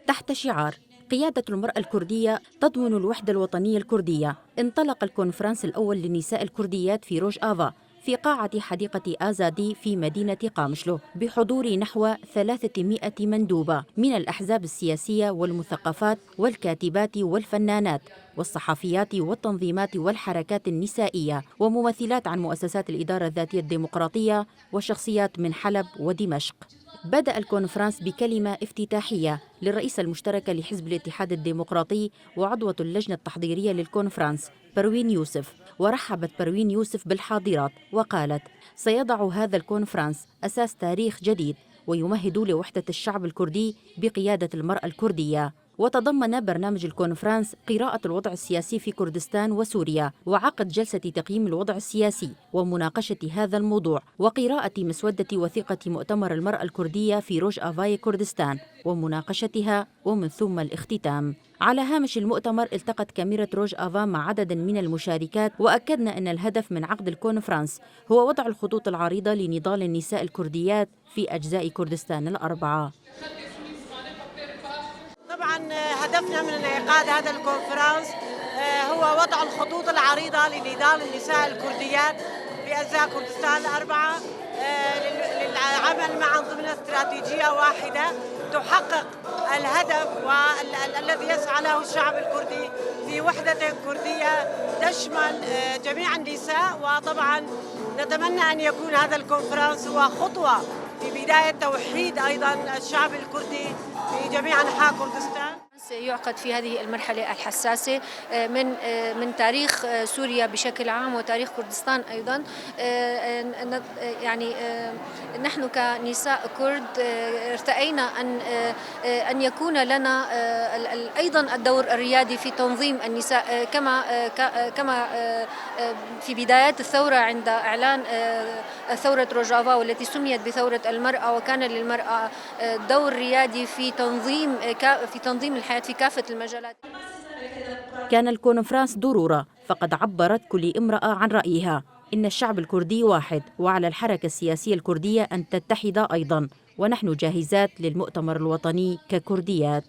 تحت شعار قيادة المرأة الكردية تضمن الوحدة الوطنية الكردية، انطلق الكونفرنس الأول للنساء الكرديات في روج آفا في قاعة حديقة آزادي في مدينة قامشلو بحضور نحو 300 مندوبة من الأحزاب السياسية والمثقفات والكاتبات والفنانات والصحفيات والتنظيمات والحركات النسائية وممثلات عن مؤسسات الإدارة الذاتية الديمقراطية وشخصيات من حلب ودمشق. بدأ الكونفرنس بكلمة افتتاحية للرئيسة المشتركة لحزب الاتحاد الديمقراطي وعضوة اللجنة التحضيرية للكونفرنس بروين يوسف، ورحبت بروين يوسف بالحاضرات وقالت: سيضع هذا الكونفرنس أساس تاريخ جديد ويمهد لوحدة الشعب الكردي بقيادة المرأة الكردية. وتضمن برنامج الكونفرنس قراءة الوضع السياسي في كردستان وسوريا وعقد جلسة تقييم الوضع السياسي ومناقشة هذا الموضوع وقراءة مسودة وثيقة مؤتمر المرأة الكردية في روج آفاي كردستان ومناقشتها ومن ثم الاختتام. على هامش المؤتمر التقت كاميرا روج آفا مع عدد من المشاركات وأكدنا أن الهدف من عقد الكونفرنس هو وضع الخطوط العريضة لنضال النساء الكرديات في أجزاء كردستان الأربعة. طبعا هدفنا من انعقاد هذا الكونفرنس هو وضع الخطوط العريضة لنضال النساء الكرديات في أجزاء كردستان الأربعة للعمل معا ضمن استراتيجية واحدة تحقق الهدف الذي يسعى له الشعب الكردي في وحدة كردية تشمل جميع النساء. وطبعا نتمنى أن يكون هذا الكونفرنس هو خطوة في بداية توحيد أيضا الشعب الكردي في جميع أنحاء كردستان. يعقد في هذه المرحلة الحساسة من تاريخ سوريا بشكل عام وتاريخ كردستان أيضا. يعني نحن كنساء كرد ارتأينا أن يكون لنا أيضا الدور الريادي في تنظيم النساء كما في بدايات الثورة عند إعلان ثورة روج آفا والتي سميت بثورة المرأة، وكان للمرأة دور ريادي في تنظيم الحياة في كافة المجالات. كان الكونفرنس ضرورة، فقد عبرت كل امرأة عن رأيها. إن الشعب الكردي واحد، وعلى الحركة السياسية الكردية أن تتحد أيضا، ونحن جاهزات للمؤتمر الوطني ككرديات.